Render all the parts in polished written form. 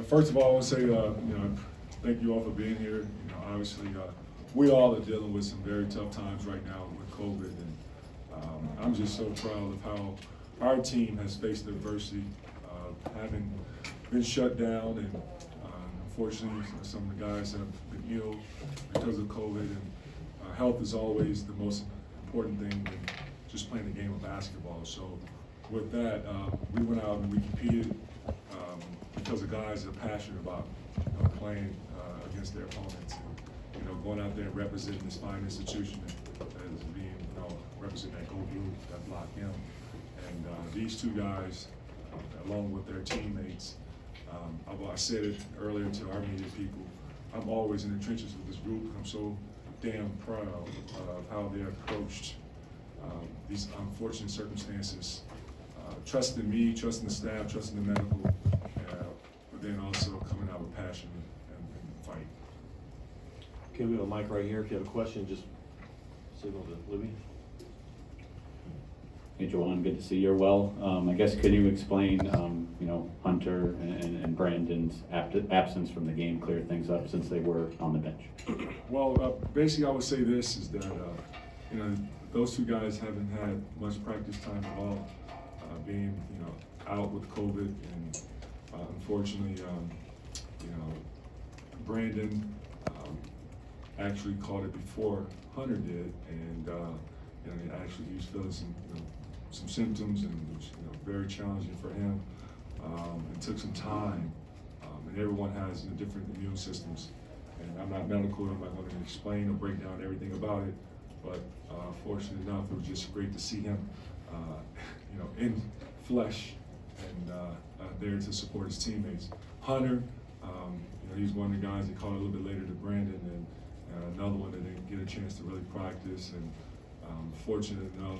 First of all, I want to say, thank you all for being here. Obviously, we all are dealing with some very tough times right now with COVID, and I'm just so proud of how our team has faced the adversity, having been shut down, and unfortunately, some of the guys have been ill because of COVID. And health is always the most important thing when just playing the game of basketball. So, with that, we went out and we competed. Because the guys are passionate about playing against their opponents, and going out there and representing this fine institution as being representing that gold blue, that block him, and these two guys, along with their teammates. I said it earlier to our media people. I'm always in the trenches with this group. I'm so damn proud of how they approached these unfortunate circumstances, trusting me, trusting the staff, trusting the medical. But then also coming out with passion and fight. Okay, we have a mic right here. If you have a question, just signal to Libby. Hey, Juwan, good to see you're well. I guess could you explain, Hunter and Brandon's absence from the game cleared things up since they were on the bench? Well, basically, I would say this is that those two guys haven't had much practice time at all, being out with COVID, and unfortunately, Brandon actually caught it before Hunter did, and he was feeling some symptoms, and it was very challenging for him. It took some time, and everyone has different immune systems. And I'm not medical, I'm not going to explain or break down everything about it, but fortunate enough, it was just great to see him, in flesh and there to support his teammates. Hunter, he's one of the guys that caught a little bit later than Brandon, and another one that didn't get a chance to really practice. And fortunate enough,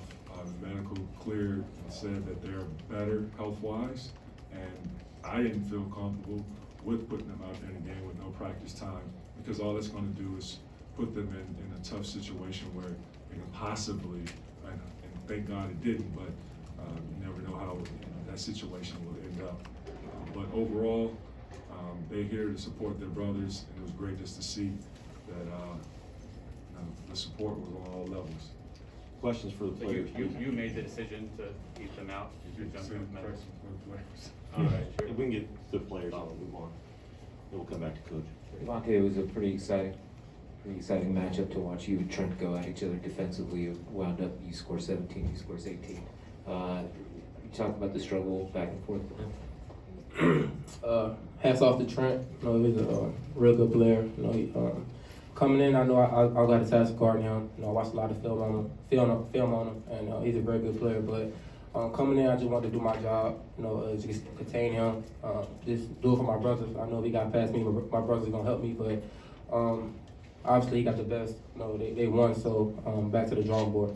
the medical cleared and said that they're better health-wise, and I didn't feel comfortable with putting them out there in the game with no practice time, because all that's going to do is put them in a tough situation where they can possibly, and thank God it didn't, but you never know how that situation will end up. But overall, they're here to support their brothers, and it was great just to see that the support was on all levels. Questions for the So players? you made the decision to keep them out? You can say the question for the players. All right, sure. If we can get the players on, we'll move on. Then we'll come back to coach. Devante, it was a pretty exciting matchup to watch you and Trent go at each other defensively. You wound up, you score 17, he scores 18. You talk about the struggle back and forth with him. Hats off to Trent. He's a real good player. He, coming in, I know I got a task guard him. I watched a lot of film on him, and he's a very good player. But coming in, I just wanted to do my job. Just contain him, just do it for my brothers. I know if he got past me, my brothers gonna help me. But obviously, he got the best. They won. So back to the drawing board.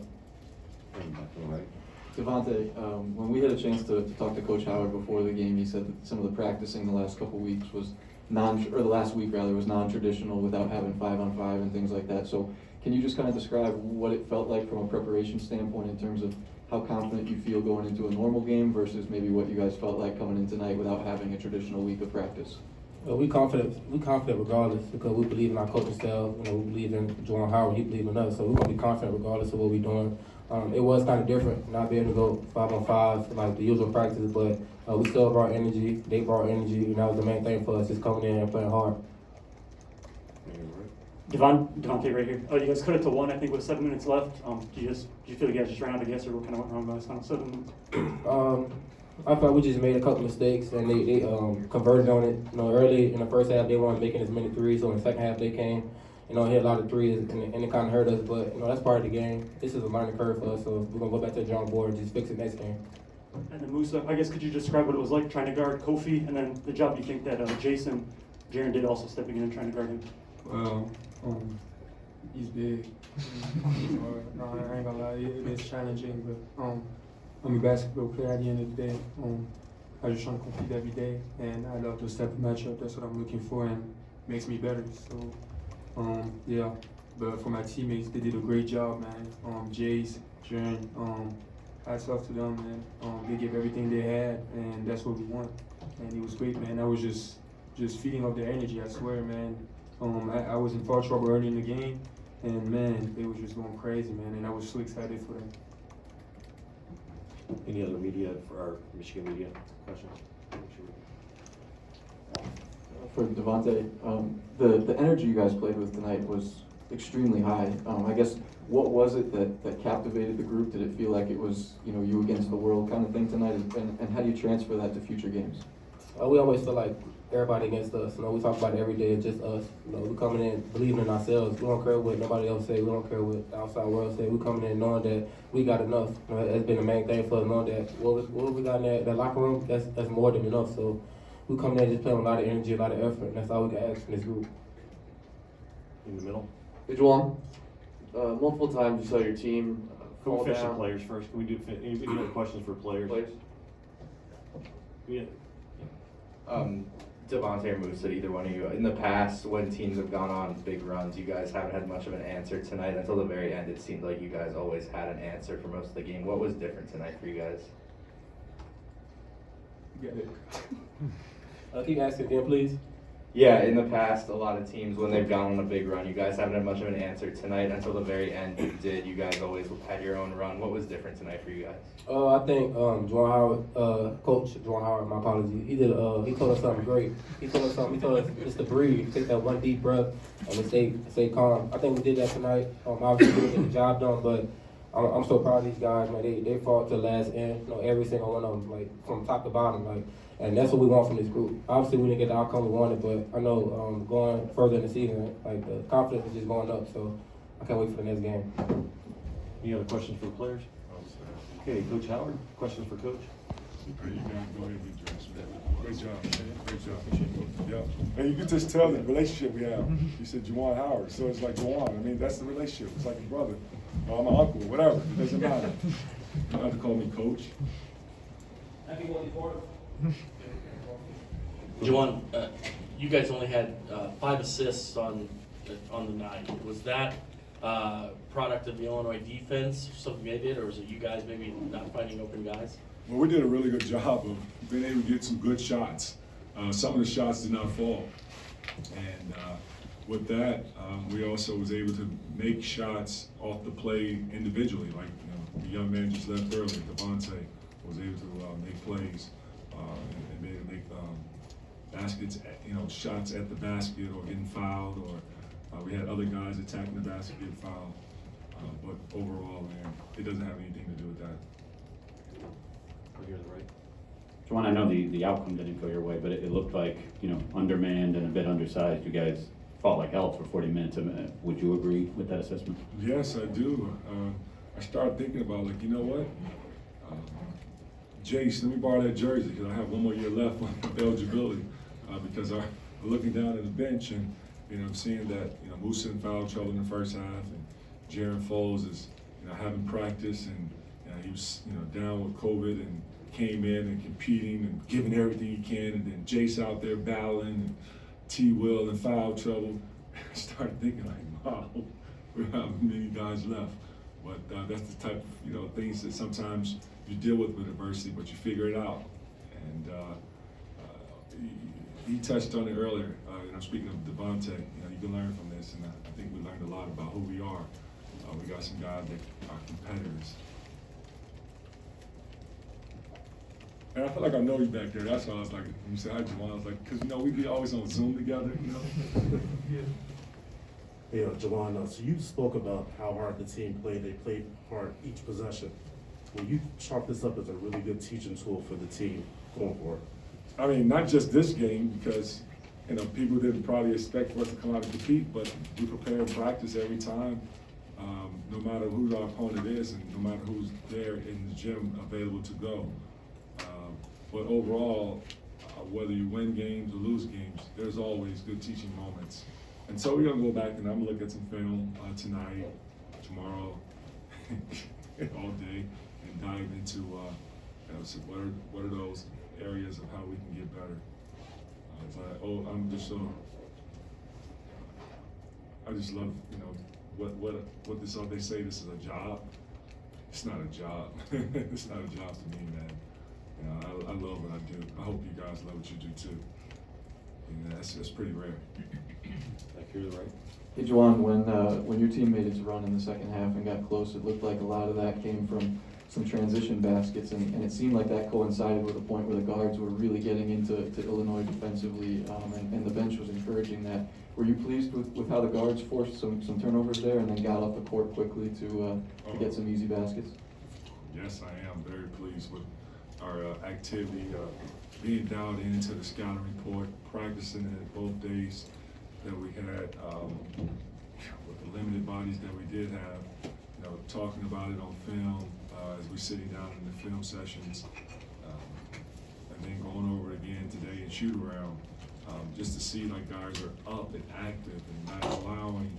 All right. Devante, when we had a chance to talk to Coach Howard before the game, he said that some of the practicing the last couple weeks was the last week rather, was non-traditional without having 5-on-5 and things like that. So can you just kind of describe what it felt like from a preparation standpoint in terms of how confident you feel going into a normal game versus maybe what you guys felt like coming in tonight without having a traditional week of practice? We confident regardless, because we believe in our coaching style. We believe in Juwan Howard, he believes in us, so we're gonna be confident regardless of what we're doing. It was kind of different not being able to go 5-on-5 like the usual practice, but we still brought energy. They brought energy, and that was the main thing for us, just coming in and playing hard. Devante right here. You guys cut it to 1, I think, with 7 minutes left. Do you feel like you guys just ran out of gas, or what kind of went wrong last time? 7 minutes. I thought we just made a couple mistakes, and they converted on it. Early in the first half, they weren't making as many threes, so in the second half, they came. Hit a lot of threes, and it kind of hurt us, but that's part of the game. This is a learning curve for us, so we're gonna go back to the drawing board and just fix it next game. And then Moussa, I guess could you describe what it was like trying to guard Kofi, and then the job you think that Jace and Jaren did also stepping in and trying to guard him? Well, he's big. No, I ain't gonna lie, it's challenging, but I'm a basketball player at the end of the day. I just trying to compete every day, and I love those type of matchup. That's what I'm looking for, and makes me better. So. Yeah, but for my teammates, they did a great job, man. Jace, Jaren, hats off to them, man. They gave everything they had, and that's what we want. And it was great, man. I was just just feeding off their energy. I swear, man. I was in foul trouble early in the game, and man, they was just going crazy, man. And I was so excited for them. Any other media for our Michigan media questions? For Devante, the energy you guys played with tonight was extremely high. I guess, what was it that captivated the group? Did it feel like it was, you against the world kind of thing tonight? And how do you transfer that to future games? We always feel like everybody against us. We talk about it every day. It's just us. We coming in believing in ourselves. We don't care what nobody else say. We don't care what the outside world say. We coming in knowing that we got enough. It's been the main thing for us, knowing that what we got in that locker room, that's more than enough. So we come in just playing with a lot of energy, a lot of effort, and that's all we can ask from this group. In the middle? Hey, Juwan, multiple times you saw your team Can fall we finish the down. players first? Can we do, any other questions for players? Players? Yeah. Devante or Moussa, either one of you. In the past, when teams have gone on big runs, you guys haven't had much of an answer. Tonight, until the very end, it seemed like you guys always had an answer for most of the game. What was different tonight for you guys? Keep asking again, please. Yeah, in the past, a lot of teams, when they've gone on a big run, you guys haven't had much of an answer. Tonight, until the very end, you did. You guys always had your own run. What was different tonight for you guys? I think Juwan Howard, Coach Juwan Howard, my apologies. He told us something great. He told us just to breathe, take that one deep breath, and stay calm. I think we did that tonight. Obviously, we didn't get the job done, but I'm so proud of these guys, man. They fought to the last end. Every single one of them, like from top to bottom, and that's what we want from this group. Obviously, we didn't get the outcome we wanted, but I know going further in the season, the confidence is just going up. So I can't wait for the next game. Any other questions for the players? Okay, Coach Howard, questions for Coach? You guys go ahead and get dressed, man. Great job, man. Great job. Yeah. And you can just tell the relationship we have. You said Juwan Howard, so it's like Juwan. I mean, that's the relationship. It's like a brother, or my uncle, whatever. It doesn't matter. You don't have to call me coach. Juwan, you guys only had 5 assists on the night. Was that product of the Illinois defense, something they did, or was it you guys maybe not finding open guys? Well, we did a really good job of being able to get some good shots. Some of the shots did not fall. And with that, we also was able to make shots off the play individually. Like the young man just left earlier, Devante, was able to make plays and be able to make baskets, shots at the basket or getting fouled, or we had other guys attacking the basket, getting fouled. But overall, man, it doesn't have anything to do with that. Right here to the right. Juwan, I know the outcome didn't go your way, but it looked like, undermanned and a bit undersized. You guys fought like hell for 40 minutes. Would you agree with that assessment? Yes, I do. I started thinking about, you know what? Jace, let me borrow that jersey because I have one more year left with eligibility. Because I'm looking down at the bench and, I'm seeing that, Moussa in foul trouble in the first half, and Jaron Foles is, having practice, and he was, down with COVID and came in and competing and giving everything he can, and then Jace out there battling, and T. Will in foul trouble. I started thinking wow, we have many guys left. But that's the type of, things that sometimes you deal with adversity, but you figure it out. And he touched on it earlier. Speaking of Devante, you can learn from this, and I think we learned a lot about who we are. We got some guys that are competitors. And I feel like I know you back there. That's why I was like, when you said hi, Juwan, I was like, because we be always on Zoom together, Hey, Juwan, so you spoke about how hard the team played. They played hard each possession. Will you chalk this up as a really good teaching tool for the team going forward? I mean, not just this game, because people didn't probably expect for us to come out and compete, but we prepare and practice every time, no matter who our opponent is and no matter who's there in the gym available to go. But overall, whether you win games or lose games, there's always good teaching moments. And so we're gonna go back and I'm gonna look at some film tonight, tomorrow, all day, and dive into so what are those areas of how we can get better. I just love what this they say this is a job. It's not a job. It's not a job to me, man. I love what I do. I hope you guys love what you do too. And that's pretty rare. Back here to the right. Hey, Juwan, when your team made its run in the second half and got close, it looked like a lot of that came from some transition baskets, and it seemed like that coincided with a point where the guards were really getting into Illinois defensively, and the bench was encouraging that. Were you pleased with how the guards forced some turnovers there and then got off the court quickly to get some easy baskets? Yes, I am very pleased with our activity, being dialed into the scouting report, practicing it both days that we had with the limited bodies that we did have, you know, talking about it on film as we're sitting down in the film sessions, and then going over it again today in shoot around, just to see like guys are up and active and not allowing,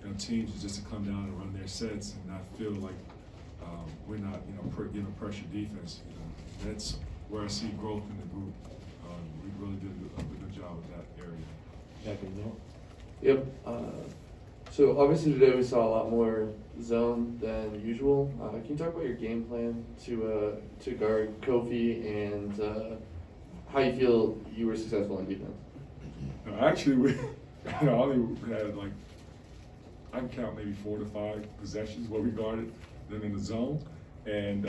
you know, teams just to come down and run their sets and not feel like we're not, you know, giving pressure defense. You know, that's where I see growth in the group. We really did a good job with that area. Back in the middle. Yep. So obviously today we saw a lot more zone than usual. Can you talk about your game plan to guard Kofi and how you feel you were successful in defense? Actually, we, you know, I only had like, I can count maybe 4 to 5 possessions where we guarded them in the zone, and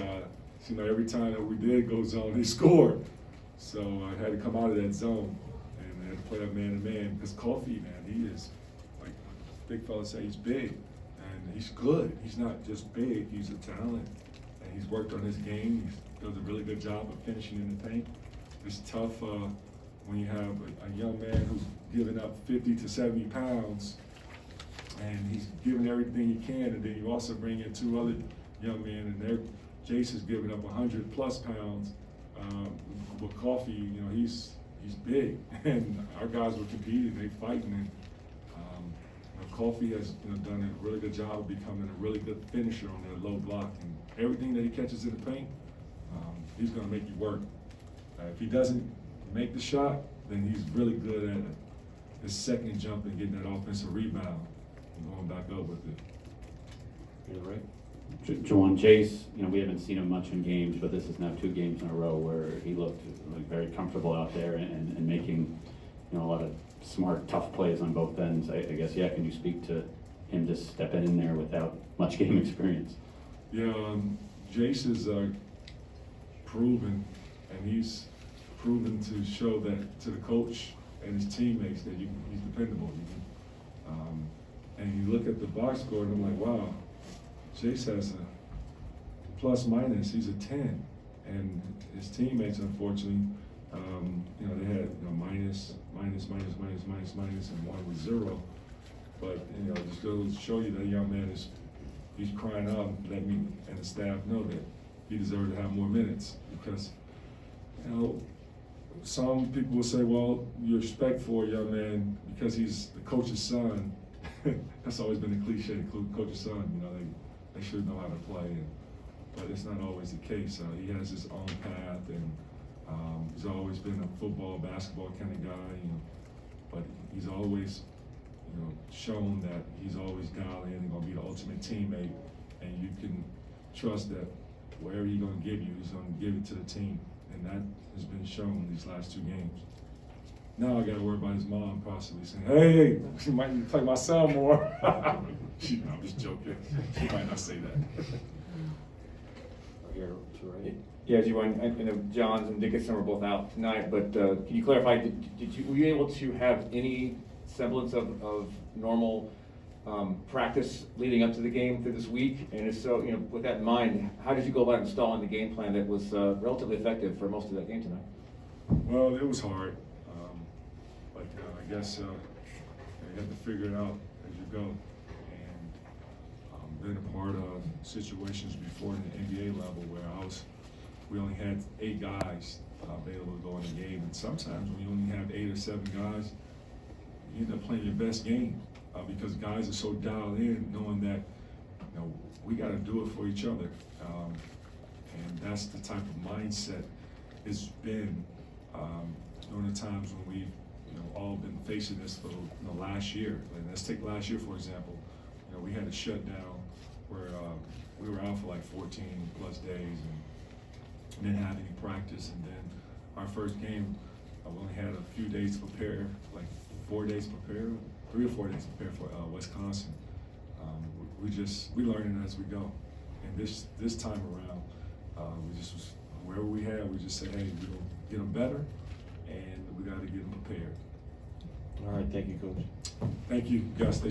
you know, every time that we did go zone, he scored. So I had to come out of that zone and I had to play up man to man because Kofi, man, he is like big fella say, he's big and he's good. He's not just big; he's a talent, and he's worked on his game. He does a really good job of finishing in the paint. It's tough when you have a young man who's giving up 50 to 70 pounds, and he's giving everything he can, and then you also bring in 2 other young men, and Jace is giving up 100 plus pounds. With Kofi, you know, he's big, and our guys were competing, they fighting, and Kofi has, you know, done a really good job of becoming a really good finisher on that low block, and everything that he catches in the paint, he's going to make you work. If he doesn't make the shot, then he's really good at his second jump and getting that offensive rebound and going back up with it. Here to the right. Juwan, Jace, you know, we haven't seen him much in games, but this is now 2 games in a row where he looked like very comfortable out there and making, you know, a lot of smart, tough plays on both ends. I guess, yeah, can you speak to him just stepping in there without much game experience? Yeah, Jace is proven, and he's proven to show that to the coach and his teammates that he's dependable. And you look at the box score, and I'm like, wow, Jace has a plus minus, he's a 10. And his teammates, unfortunately, you know, they had, you know, minus, and 1 with 0. But, you know, just goes to show you that young man he's crying out, let me and the staff know that he deserves to have more minutes. Because, you know, some people will say, well, you respect for a young man because he's the coach's son. That's always been the cliche, the coach's son, you know, they should know how to play, but it's not always the case. He has his own path, and he's always been a football, basketball kind of guy, you know, but he's always, you know, shown that he's always dialed in and going to be the ultimate teammate, and you can trust that wherever he's going to give you, he's going to give it to the team, and that has been shown these last 2 games. Now I got to worry about his mom possibly saying, hey, she might need to play my son more. No, I'm just joking. She might not say that. Here to the right. Yeah, Juwan, I know Johns and Dickinson were both out tonight, but can you clarify, were you able to have any semblance of normal practice leading up to the game through this week? And if so, you know, with that in mind, how did you go about installing the game plan that was relatively effective for most of that game tonight? Well, it was hard, but I guess you have to figure it out as you go. And been a part of situations before in the NBA level where we only had 8 guys available to go in the game, and sometimes when you only have 8 or 7 guys, you end up playing your best game because guys are so dialed in, knowing that, you know, we got to do it for each other, and that's the type of mindset it's been during the times when we've, you know, all been facing this for the last year. And let's take last year for example. You know, we had a shutdown where we were out for like 14 plus days and didn't have any practice, and then our first game I've only had a few days to prepare, like 4 days to prepare, 3 or 4 days to prepare for Wisconsin. We learning as we go. And this time around, we just was, wherever we had, we just said, hey, we're gonna get them better, and we got to get them prepared. All right, thank you, Coach. Thank you, guys. Stay